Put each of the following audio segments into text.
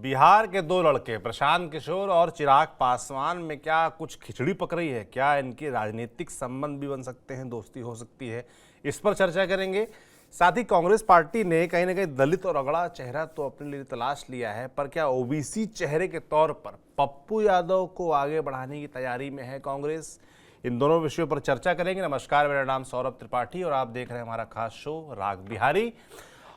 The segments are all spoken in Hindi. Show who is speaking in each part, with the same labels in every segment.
Speaker 1: बिहार के दो लड़के प्रशांत किशोर और चिराग पासवान में क्या कुछ खिचड़ी पक रही है? क्या इनके राजनीतिक संबंध भी बन सकते हैं, दोस्ती हो सकती है? इस पर चर्चा करेंगे। साथ ही कांग्रेस पार्टी ने कहीं ना कहीं दलित और अगड़ा चेहरा तो अपने लिए तलाश लिया है, पर क्या ओबीसी चेहरे के तौर पर पप्पू यादव को आगे बढ़ाने की तैयारी में है कांग्रेस? इन दोनों विषयों पर चर्चा करेंगे। नमस्कार, मेरा नाम सौरभ त्रिपाठी और आप देख रहे हैं हमारा खास शो राग बिहारी।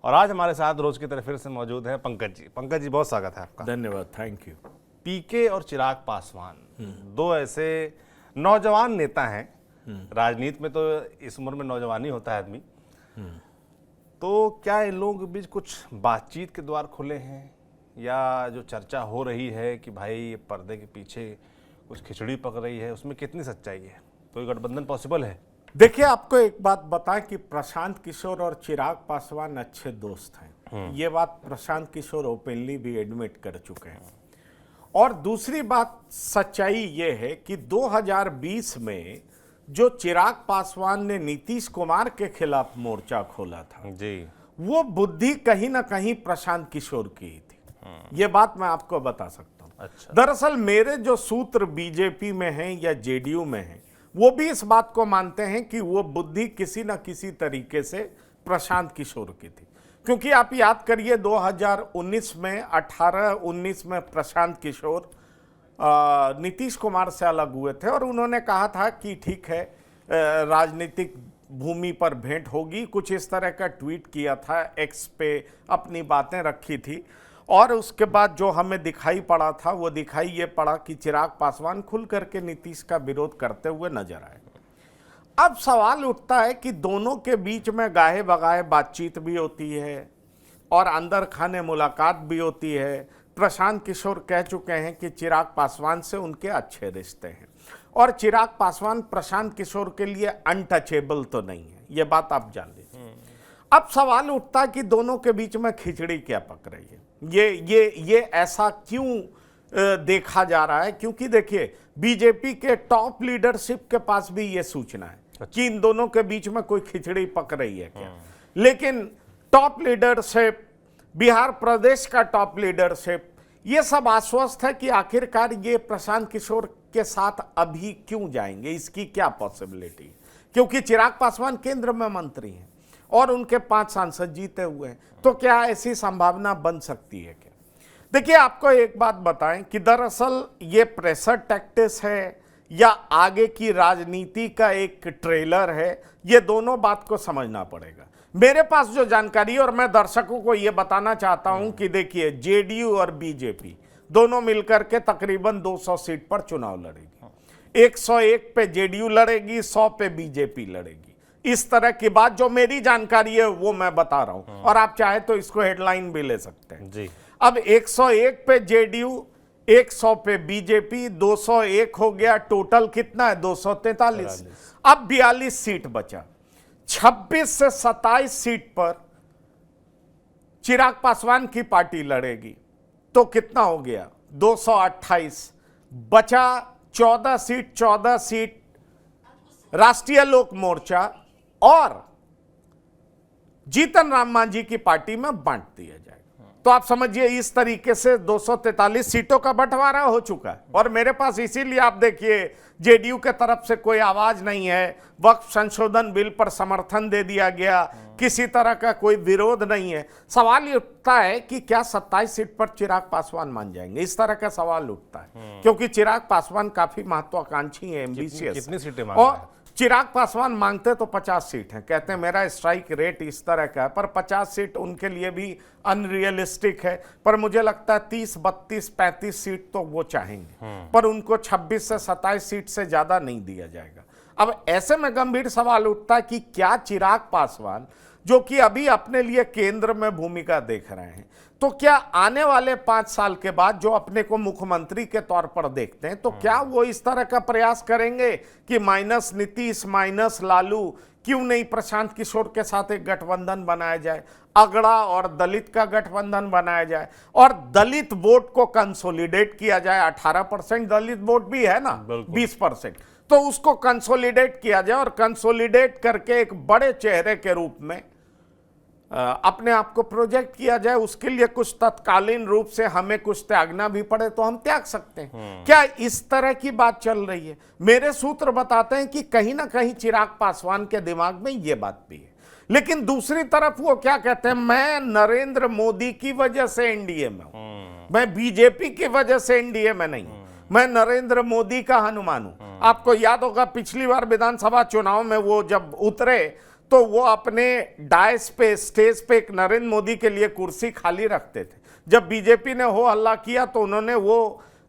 Speaker 1: और आज हमारे साथ रोज की तरह फिर से मौजूद है पंकज जी। पंकज जी, बहुत स्वागत है आपका।
Speaker 2: धन्यवाद, थैंक यू।
Speaker 1: पीके और चिराग पासवान दो ऐसे नौजवान नेता हैं। राजनीति में तो इस उम्र में नौजवान ही होता है आदमी। तो क्या इन लोगों के बीच कुछ बातचीत के द्वार खुले हैं, या जो चर्चा हो रही है कि भाई पर्दे के पीछे कुछ खिचड़ी पक रही है, उसमें कितनी सच्चाई है? कोई गठबंधन पॉसिबल है?
Speaker 2: देखिए, आपको एक बात बताएं कि प्रशांत किशोर और चिराग पासवान अच्छे दोस्त हैं। ये बात प्रशांत किशोर ओपनली भी एडमिट कर चुके हैं। और दूसरी बात सच्चाई ये है कि 2020 में जो चिराग पासवान ने नीतीश कुमार के खिलाफ मोर्चा खोला था
Speaker 1: जी,
Speaker 2: वो बुद्धि कहीं ना कहीं प्रशांत किशोर की ही थी। ये बात मैं आपको बता सकता हूं।
Speaker 1: अच्छा।
Speaker 2: दरअसल मेरे जो सूत्र बीजेपी में हैं या जेडीयू में हैं, वो भी इस बात को मानते हैं कि वो बुद्धि किसी न किसी तरीके से प्रशांत किशोर की थी। क्योंकि आप याद करिए 2019 में 18-19 में प्रशांत किशोर नीतीश कुमार से अलग हुए थे और उन्होंने कहा था कि ठीक है, राजनीतिक भूमि पर भेंट होगी, कुछ इस तरह का ट्वीट किया था, एक्स पे अपनी बातें रखी थी। और उसके बाद जो हमें दिखाई पड़ा था वो दिखाई ये पड़ा कि चिराग पासवान खुल करके नीतीश का विरोध करते हुए नजर आए। अब सवाल उठता है कि दोनों के बीच में गाहे बगाहे बातचीत भी होती है और अंदर खाने मुलाकात भी होती है। प्रशांत किशोर कह चुके हैं कि चिराग पासवान से उनके अच्छे रिश्ते हैं और चिराग पासवान प्रशांत किशोर के लिए अनटचेबल तो नहीं है, ये बात आप जान लीजिए। अब सवाल उठता है कि दोनों के बीच में खिचड़ी क्या पक रही है? ये ऐसा क्यों देखा जा रहा है? क्योंकि देखिए, बीजेपी के टॉप लीडरशिप के पास भी ये सूचना है कि इन दोनों के बीच में कोई खिचड़ी पक रही है क्या। लेकिन टॉप लीडरशिप, बिहार प्रदेश का टॉप लीडरशिप, ये सब आश्वस्त है कि आखिरकार ये प्रशांत किशोर के साथ अभी क्यों जाएंगे, इसकी क्या पॉसिबिलिटी है। क्योंकि चिराग पासवान केंद्र में मंत्री हैं और उनके 5 सांसद जीते हुए हैं, तो क्या ऐसी संभावना बन सकती है क्या? देखिए, आपको एक बात बताएं कि दरअसल ये प्रेशर टैक्टिस है या आगे की राजनीति का एक ट्रेलर है, ये दोनों बात को समझना पड़ेगा। मेरे पास जो जानकारी, और मैं दर्शकों को ये बताना चाहता हूं कि देखिए, जेडीयू और बीजेपी दोनों मिलकर के तकरीबन 200 सीट पर चुनाव लड़ेगी। 101 पे जेडीयू लड़ेगी, 100 पे बीजेपी लड़ेगी। इस तरह की बात जो मेरी जानकारी है वो मैं बता रहा हूं, और आप चाहे तो इसको हेडलाइन भी ले सकते हैं
Speaker 1: जी।
Speaker 2: अब 101 पे जेडीयू, 100 पे बीजेपी, 201 हो गया। टोटल कितना है? 243। अब 42 सीट बचा। 26 से 27 सीट पर चिराग पासवान की पार्टी लड़ेगी, तो कितना हो गया? 228 बचा। 14 सीट राष्ट्रीय लोक मोर्चा और जीतन राम मांझी की पार्टी में बांट दिया जाएगा। तो आप समझिए, इस तरीके से 243 सीटों का बंटवारा हो चुका है। और मेरे पास इसीलिए आप देखिए, जेडीयू के तरफ से कोई आवाज नहीं है, वक्फ संशोधन बिल पर समर्थन दे दिया गया, किसी तरह का कोई विरोध नहीं है। सवाल ये उठता है कि क्या 27 सीट पर चिराग पासवान मान जाएंगे? इस तरह का सवाल उठता है, क्योंकि चिराग पासवान काफी महत्वाकांक्षी है, एम्बिशियस।
Speaker 1: कितनी सीटें मांग रहे हैं?
Speaker 2: चिराग पासवान मांगते तो 50 सीट हैं, कहते हैं मेरा स्ट्राइक रेट इस तरह का है, पर 50 सीट उनके लिए भी अनरियलिस्टिक है। पर मुझे लगता है 30, 32, 35 सीट तो वो चाहेंगे, पर उनको 26 से 27 सीट से ज्यादा नहीं दिया जाएगा। अब ऐसे में गंभीर सवाल उठता है कि क्या चिराग पासवान, जो कि अभी अपने लिए केंद्र में भूमिका देख रहे हैं, तो क्या आने वाले 5 साल के बाद जो अपने को मुख्यमंत्री के तौर पर देखते हैं, तो क्या वो इस तरह का प्रयास करेंगे कि माइनस नीतीश, माइनस लालू, क्यों नहीं प्रशांत किशोर के साथ एक गठबंधन बनाया जाए, अगड़ा और दलित का गठबंधन बनाया जाए और दलित वोट को कंसोलिडेट किया जाए। 18% दलित वोट भी है ना, 20%, तो उसको कंसोलिडेट किया जाए और कंसोलिडेट करके एक बड़े चेहरे के रूप में अपने आप को प्रोजेक्ट किया जाए, उसके लिए कुछ तत्कालीन रूप से हमें कुछ त्यागना भी पड़े तो हम त्याग सकते हैं। क्या इस तरह की बात चल रही है? मेरे सूत्र बताते हैं कि कहीं ना कहीं चिराग पासवान के दिमाग में ये बात भी है। लेकिन दूसरी तरफ वो क्या कहते हैं, मैं नरेंद्र मोदी की वजह से एनडीए में हूं, मैं बीजेपी की वजह से एनडीए में नहीं हूं, मैं नरेंद्र मोदी का हनुमान हूं। आपको याद होगा पिछली बार विधानसभा चुनाव में वो जब उतरे तो वो अपने डायस पे, स्टेज पे एक नरेंद्र मोदी के लिए कुर्सी खाली रखते थे। जब बीजेपी ने हो हल्ला किया तो उन्होंने वो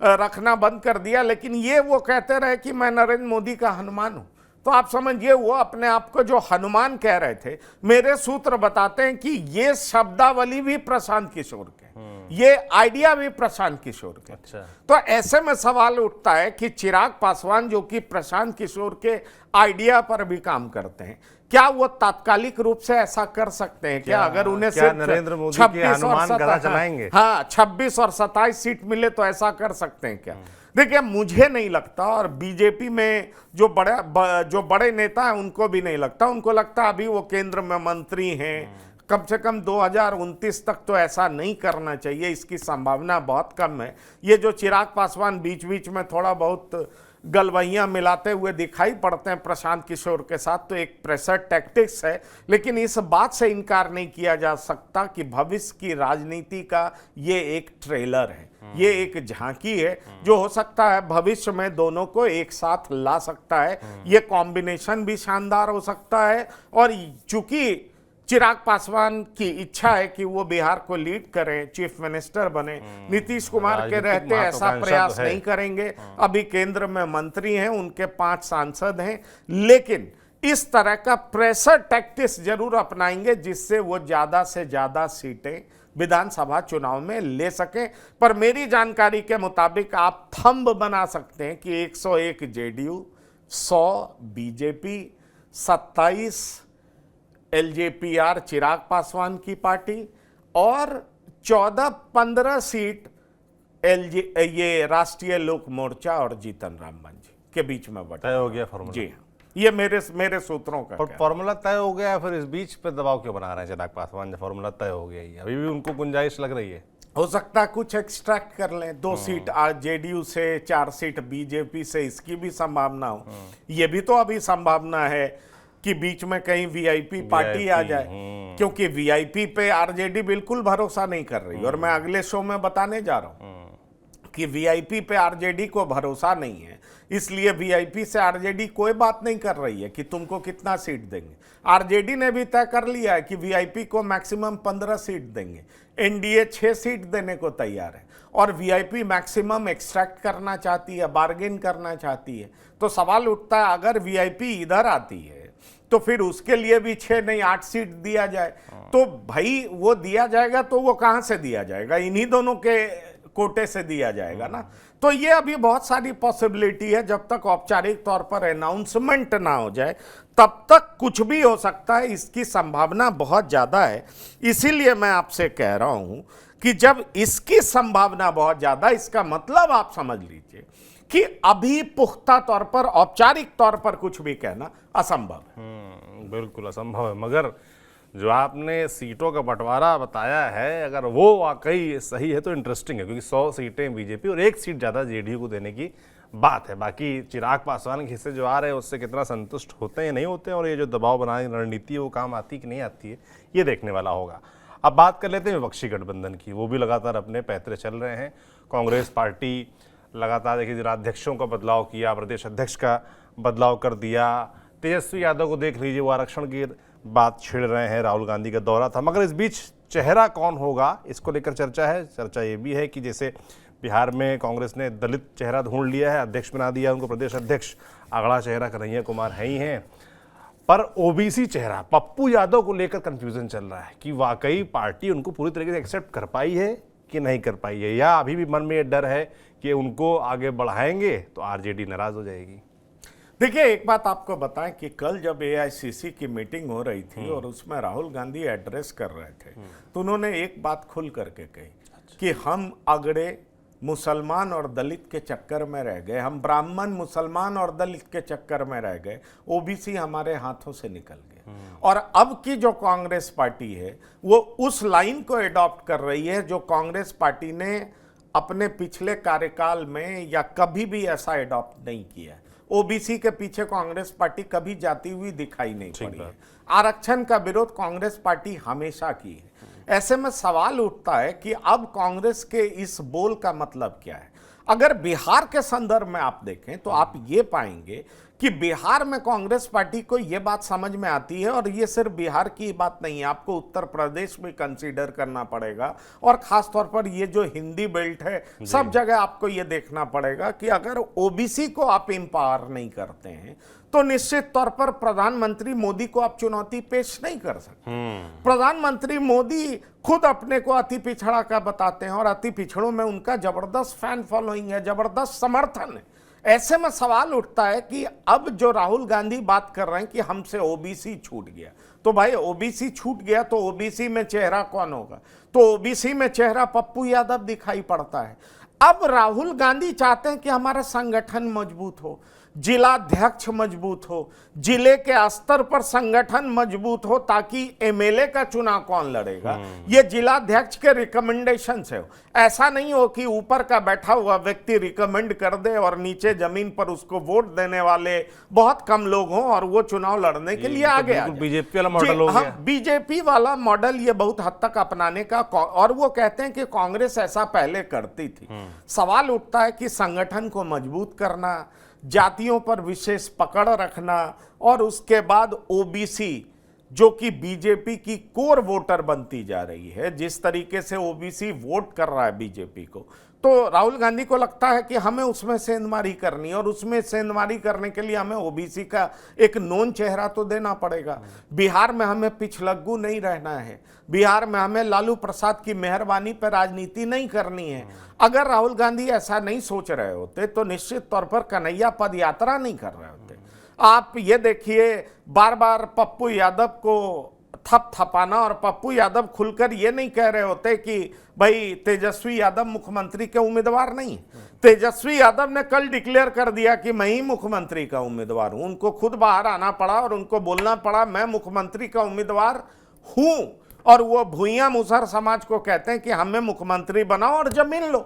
Speaker 2: रखना बंद कर दिया, लेकिन ये वो कहते रहे कि मैं नरेंद्र मोदी का हनुमान हूं। तो आप समझिए वो अपने आप को जो हनुमान कह रहे थे। मेरे सूत्र बताते हैं कि ये शब्दावली भी प्रशांत किशोर के, ये आइडिया भी प्रशांत किशोर के।
Speaker 1: अच्छा।
Speaker 2: तो ऐसे में सवाल उठता है कि चिराग पासवान जो कि प्रशांत किशोर के आइडिया पर भी काम करते हैं, क्या वो तात्कालिक रूप से ऐसा कर सकते हैं? क्या अगर उन्हें
Speaker 1: क्या नरेंद्र मोदी के हनुमान गदा चलाएंगे?
Speaker 2: हाँ, 26 और 27 सीट मिले तो ऐसा कर सकते हैं क्या? देखिए, मुझे नहीं लगता, और बीजेपी में जो बड़े नेता हैं उनको भी नहीं लगता। उनको लगता अभी वो केंद्र में मंत्री हैं, कम से कम 2029 तक तो ऐसा नहीं करना चाहिए, इसकी संभावना बहुत कम है। ये जो चिराग पासवान बीच बीच में थोड़ा बहुत गलवैयां मिलाते हुए दिखाई पड़ते हैं प्रशांत किशोर के साथ, तो एक प्रेशर टैक्टिक्स है। लेकिन इस बात से इनकार नहीं किया जा सकता कि भविष्य की राजनीति का ये एक ट्रेलर है, ये एक झांकी है जो हो सकता है भविष्य में दोनों को एक साथ ला सकता है। ये कॉम्बिनेशन भी शानदार हो सकता है। और चूंकि चिराग पासवान की इच्छा है कि वो बिहार को लीड करें, चीफ मिनिस्टर बने, नीतीश कुमार के रहते ऐसा प्रयास नहीं करेंगे। अभी केंद्र में मंत्री हैं, उनके 5 सांसद हैं, लेकिन इस तरह का प्रेशर टैक्टिक्स जरूर अपनाएंगे जिससे वो ज्यादा से ज्यादा सीटें विधानसभा चुनाव में ले सकें। पर मेरी जानकारी के मुताबिक आप थंब बना सकते हैं कि 101 JDU, 100 BJP, 27 LJPR Chirag Paswan की पार्टी और 14-15 सीट ये राष्ट्रीय लोक मोर्चा और जीतन राम मांझी के बीच में बटा।
Speaker 1: तय हो गया फॉर्मूला?
Speaker 2: जी हाँ, ये मेरे सूत्रों का।
Speaker 1: और फॉर्मूला तय हो गया, फिर इस बीच पे दबाव क्यों बना रहे हैं चिराग पासवान? जब फॉर्मूला तय हो गया ही अभी भी उनको गुंजाइश लग रही है?
Speaker 2: हो सकता है कुछ एक्सट्रैक्ट कर लें, 2 सीट जेडीयू से, 4 सीट बीजेपी से, इसकी भी संभावना हो। ये भी तो अभी संभावना है कि बीच में कहीं वीआईपी पार्टी आ जाए, क्योंकि वीआईपी पे आरजेडी बिल्कुल भरोसा नहीं कर रही। और मैं अगले शो में बताने जा रहा हूं कि वीआईपी पे आरजेडी को भरोसा नहीं है, इसलिए वीआईपी से आरजेडी कोई बात नहीं कर रही है कि तुमको कितना सीट देंगे। आरजेडी ने भी तय कर लिया है कि वीआईपी को मैक्सिमम 15 सीट देंगे, एनडीए 6 सीट देने को तैयार है, और वीआईपी मैक्सिमम एक्सट्रैक्ट करना चाहती है, बार्गेन करना चाहती है। तो सवाल उठता है अगर वीआईपी इधर आती है तो फिर उसके लिए भी 6 नहीं 8 सीट दिया जाए, तो भाई वो दिया जाएगा तो वो कहां से दिया जाएगा? इन्हीं दोनों के कोटे से दिया जाएगा ना। तो ये अभी बहुत सारी पॉसिबिलिटी है, जब तक औपचारिक तौर पर अनाउंसमेंट ना हो जाए तब तक कुछ भी हो सकता है, इसकी संभावना बहुत ज्यादा है। इसीलिए मैं आपसे कह रहा हूं कि जब इसकी संभावना बहुत ज्यादा, इसका मतलब आप समझ लीजिए कि अभी पुख्ता तौर पर, औपचारिक तौर पर कुछ भी कहना असंभव है।
Speaker 1: बिल्कुल असंभव है। मगर जो आपने सीटों का बंटवारा बताया है, अगर वो वाकई सही है तो इंटरेस्टिंग है, क्योंकि 100 सीटें बीजेपी और 1 सीट ज़्यादा जेडीयू को देने की बात है। बाकी चिराग पासवान के हिस्से जो आ रहे हैं उससे कितना संतुष्ट होते हैं या नहीं होते हैं, और ये जो दबाव बनाने की रणनीति है वो काम आती कि नहीं आती है, ये देखने वाला होगा। अब बात कर लेते हैं विपक्षी गठबंधन की। वो भी लगातार अपने पैतरे चल रहे हैं। कांग्रेस पार्टी लगातार देखिए जिलाध्यक्षों का बदलाव किया, प्रदेश अध्यक्ष का बदलाव कर दिया। तेजस्वी यादव को देख लीजिए, वो आरक्षण की बात छिड़ रहे हैं, राहुल गांधी का दौरा था। मगर इस बीच चेहरा कौन होगा, इसको लेकर चर्चा है। चर्चा ये भी है कि जैसे बिहार में कांग्रेस ने दलित चेहरा ढूंढ लिया है, अध्यक्ष बना दिया उनको प्रदेश अध्यक्ष, अगला चेहरा कन्हैया कुमार है ही हैं, पर ओबीसी चेहरा पप्पू यादव को लेकर कंफ्यूजन चल रहा है कि वाकई पार्टी उनको पूरी तरीके से एक्सेप्ट कर पाई है कि नहीं कर पाई है, या अभी भी मन में ये डर है कि उनको आगे बढ़ाएंगे तो आरजेडी नाराज हो जाएगी।
Speaker 2: देखिए, एक बात आपको बताएं कि कल जब एआईसीसी की मीटिंग हो रही थी और उसमें राहुल गांधी एड्रेस कर रहे थे, तो उन्होंने एक बात खुल करके कही कि हम अगड़े मुसलमान और दलित के चक्कर में रह गए, हम ब्राह्मण मुसलमान और दलित के चक्कर में रह गए, ओबीसी हमारे हाथों से निकल गए। और अब की जो कांग्रेस पार्टी है वो उस लाइन को एडॉप्ट कर रही है जो कांग्रेस पार्टी ने अपने पिछले कार्यकाल में या कभी भी ऐसा एडॉप्ट नहीं किया है। ओबीसी के पीछे कांग्रेस पार्टी कभी जाती हुई दिखाई नहीं पड़ी है। आरक्षण का विरोध कांग्रेस पार्टी हमेशा की है। ऐसे में सवाल उठता है कि अब कांग्रेस के इस बोल का मतलब क्या है। अगर बिहार के संदर्भ में आप देखें तो आप ये पाएंगे कि बिहार में कांग्रेस पार्टी को यह बात समझ में आती है, और ये सिर्फ बिहार की बात नहीं है, आपको उत्तर प्रदेश में कंसीडर करना पड़ेगा, और खास तौर पर ये जो हिंदी बेल्ट है सब जगह आपको ये देखना पड़ेगा कि अगर ओबीसी को आप एम्पावर नहीं करते हैं तो निश्चित तौर पर प्रधानमंत्री मोदी को आप चुनौती पेश नहीं कर सकते। प्रधानमंत्री मोदी खुद अपने को अति पिछड़ा का बताते हैं और अति पिछड़ों में उनका जबरदस्त फैन फॉलोइंग है, जबरदस्त समर्थन है। ऐसे में सवाल उठता है कि अब जो राहुल गांधी बात कर रहे हैं कि हमसे ओबीसी छूट गया, तो भाई ओबीसी छूट गया तो ओबीसी में चेहरा कौन होगा? तो ओबीसी में चेहरा पप्पू यादव दिखाई पड़ता है। अब राहुल गांधी चाहते हैं कि हमारा संगठन मजबूत हो, जिलाध्यक्ष मजबूत हो, जिले के स्तर पर संगठन मजबूत हो, ताकि एमएलए का चुनाव कौन लड़ेगा ये जिलाध्यक्ष के रिकमेंडेशन से हो। ऐसा नहीं हो कि ऊपर का बैठा हुआ व्यक्ति रिकमेंड कर दे और नीचे जमीन पर उसको वोट देने वाले बहुत कम लोग हों और वो चुनाव लड़ने के लिए आगे आ जाए।
Speaker 1: बीजेपी वाला मॉडल हो गया।
Speaker 2: बीजेपी वाला मॉडल ये बहुत हद तक अपनाने का, और वो कहते हैं कि कांग्रेस ऐसा पहले करती थी। सवाल उठता है कि संगठन को मजबूत करना, जातियों पर विशेष पकड़ रखना, और उसके बाद ओबीसी जो कि बीजेपी की कोर वोटर बनती जा रही है, जिस तरीके से ओबीसी वोट कर रहा है बीजेपी को, तो राहुल गांधी को लगता है कि हमें उसमें सेंधमारी करनी है, और उसमें सेंधमारी करने के लिए हमें ओबीसी का एक नोन चेहरा तो देना पड़ेगा। बिहार में हमें पिछलग्गू नहीं रहना है, बिहार में हमें लालू प्रसाद की मेहरबानी पर राजनीति नहीं करनी है। अगर राहुल गांधी ऐसा नहीं सोच रहे होते तो निश्चित तौर पर कन्हैया पद यात्रा नहीं कर रहे होते। आप ये देखिए, बार बार पप्पू यादव को थपाना, और पप्पू यादव खुलकर ये नहीं कह रहे होते कि भाई तेजस्वी यादव मुख्यमंत्री के उम्मीदवार नहीं। तेजस्वी यादव ने कल डिक्लेयर कर दिया कि मैं ही मुख्यमंत्री का उम्मीदवार हूं। उनको खुद बाहर आना पड़ा और उनको बोलना पड़ा मैं मुख्यमंत्री का उम्मीदवार हूं, और वो भूइयां मुसहर समाज को कहते हैं कि हमें मुख्यमंत्री बनाओ और जमीन लो।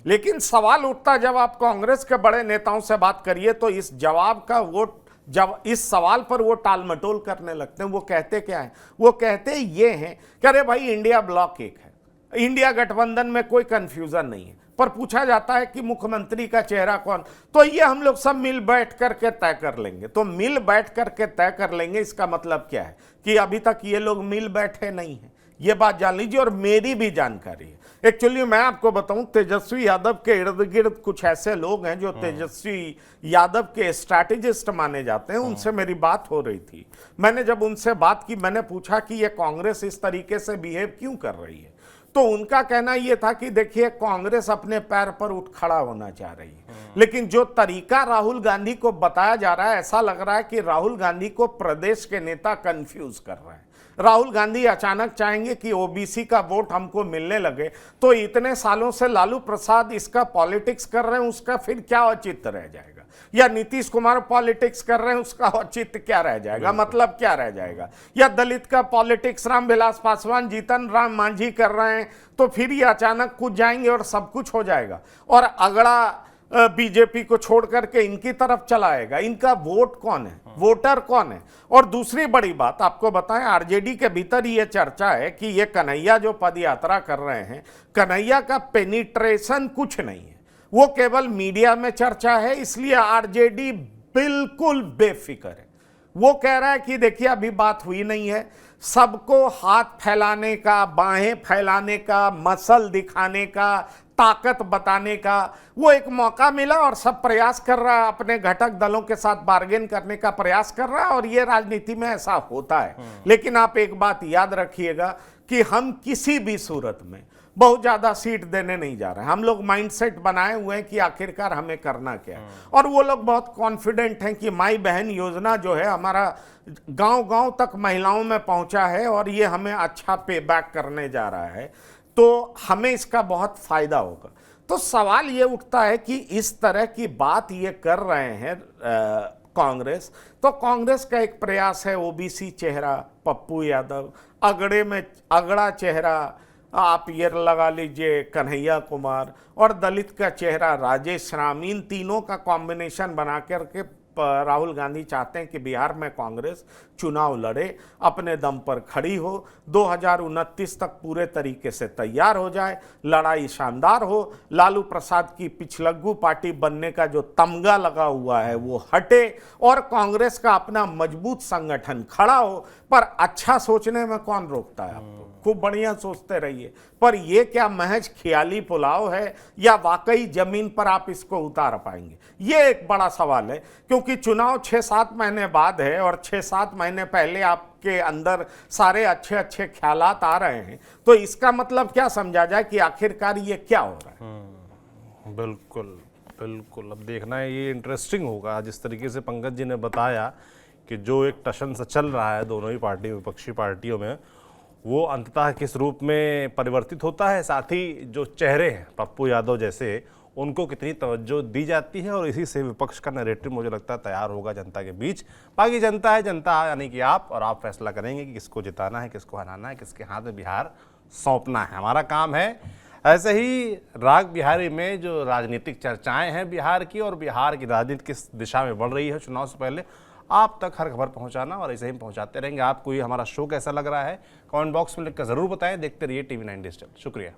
Speaker 2: लेकिन सवाल उठता, जब आप कांग्रेस के बड़े नेताओं से बात करिए तो इस जवाब का जब इस सवाल पर वो टाल मटोल करने लगते हैं। वो कहते क्या है? वो कहते ये हैं कि अरे भाई इंडिया ब्लॉक एक है, इंडिया गठबंधन में कोई कंफ्यूजन नहीं है, पर पूछा जाता है कि मुख्यमंत्री का चेहरा कौन, तो ये हम लोग सब मिल बैठ करके तय कर लेंगे। तो मिल बैठ करके तय कर लेंगे, इसका मतलब क्या है कि अभी तक ये लोग मिल बैठे नहीं है, ये बात जान लीजिए। और मेरी भी जानकारी है, एक्चुअली मैं आपको बताऊं, तेजस्वी यादव के इर्द गिर्द कुछ ऐसे लोग हैं जो तेजस्वी यादव के स्ट्रैटेजिस्ट माने जाते हैं। उनसे मेरी बात हो रही थी, मैंने जब उनसे बात की, मैंने पूछा कि ये कांग्रेस इस तरीके से बिहेव क्यों कर रही है, तो उनका कहना यह था कि देखिए कांग्रेस अपने पैर पर उठ खड़ा होना चाह रही है, लेकिन जो तरीका राहुल गांधी को बताया जा रहा है, ऐसा लग रहा है कि राहुल गांधी को प्रदेश के नेता कंफ्यूज कर रहे हैं। राहुल गांधी अचानक चाहेंगे कि ओबीसी का वोट हमको मिलने लगे, तो इतने सालों से लालू प्रसाद इसका पॉलिटिक्स कर रहे हैं, उसका फिर क्या औचित्य रह जाएगा? या नीतीश कुमार पॉलिटिक्स कर रहे हैं, उसका औचित्य क्या रह जाएगा? मतलब क्या रह जाएगा? या दलित का पॉलिटिक्स रामविलास पासवान, जीतन राम मांझी कर रहे हैं, तो फिर ये अचानक कूद जाएंगे और सब कुछ हो जाएगा, और अगड़ा बीजेपी को छोड़ करके इनकी तरफ चलाएगा। इनका वोट कौन है, वोटर कौन है? और दूसरी बड़ी बात आपको बताएं, आरजेडी के भीतर ये चर्चा है कि ये कन्हैया जो पद यात्रा कर रहे हैं, कन्हैया का पेनिट्रेशन कुछ नहीं है, वो केवल मीडिया में चर्चा है, इसलिए आरजेडी बिल्कुल बेफिक्र है। वो कह रहा है कि देखिए अभी बात हुई नहीं है, सबको हाथ फैलाने का, बाहें फैलाने का, मसल दिखाने का, ताकत बताने का वो एक मौका मिला, और सब प्रयास कर रहा है, अपने घटक दलों के साथ बार्गेन करने का प्रयास कर रहा है, और ये राजनीति में ऐसा होता है। लेकिन आप एक बात याद रखिएगा कि हम किसी भी सूरत में बहुत ज्यादा सीट देने नहीं जा रहे हैं। हम लोग माइंडसेट बनाए हुए हैं कि आखिरकार हमें करना क्या है, और वो लोग बहुत कॉन्फिडेंट हैं कि माई बहन योजना जो है हमारा गांव-गांव तक महिलाओं में पहुंचा है, और ये हमें अच्छा पे बैक करने जा रहा है, तो हमें इसका बहुत फायदा होगा। तो सवाल ये उठता है कि इस तरह की बात ये कर रहे हैं कांग्रेस, तो कांग्रेस का एक प्रयास है ओबीसी चेहरा पप्पू यादव, अगड़े में अगड़ा चेहरा आप ये लगा लीजिए कन्हैया कुमार, और दलित का चेहरा राजेश राम, इन तीनों का कॉम्बिनेशन बना करके राहुल गांधी चाहते हैं कि बिहार में कांग्रेस चुनाव लड़े, अपने दम पर खड़ी हो, 2029 तक पूरे तरीके से तैयार हो जाए, लड़ाई शानदार हो, लालू प्रसाद की पिछलग्गू पार्टी बनने का जो तमगा लगा हुआ है वो हटे और कांग्रेस का अपना मजबूत संगठन खड़ा हो। पर अच्छा सोचने में कौन रोकता है आपको, खूब बढ़िया सोचते रहिए, पर ये क्या महज ख्याली पुलाव है या वाकई जमीन पर आप इसको उतार पाएंगे, ये एक बड़ा सवाल है। क्योंकि चुनाव 6-7 महीने बाद है और 6-7 महीने पहले आपके अंदर सारे अच्छे अच्छे ख्यालात आ रहे हैं, तो इसका मतलब क्या समझा जाए कि आखिरकार ये क्या हो रहा है।
Speaker 1: बिल्कुल बिल्कुल, अब देखना है, ये इंटरेस्टिंग होगा। जिस तरीके से पंकज जी ने बताया कि जो एक टशन सा चल रहा है दोनों ही पार्टी विपक्षी पार्टियों में, वो अंततः किस रूप में परिवर्तित होता है, साथ ही जो चेहरे हैं पप्पू यादव जैसे, उनको कितनी तवज्जो दी जाती है, और इसी से विपक्ष का नैरेटिव मुझे लगता है तैयार होगा जनता के बीच। बाकी जनता है, जनता यानी कि आप और आप फैसला करेंगे कि किसको जिताना है, किसको हराना है, किसके हाथ में बिहार सौंपना है। हमारा काम है ऐसे ही राग बिहारी में जो राजनीतिक चर्चाएं हैं बिहार की, और बिहार की राजनीति किस दिशा में बढ़ रही है चुनाव से पहले, आप तक हर खबर पहुंचाना, और ऐसे ही पहुंचाते रहेंगे। आपको ये हमारा शो कैसा लग रहा है कमेंट बॉक्स में लिखकर ज़रूर बताएं। देखते रहिए TV9 डिजिटल। शुक्रिया।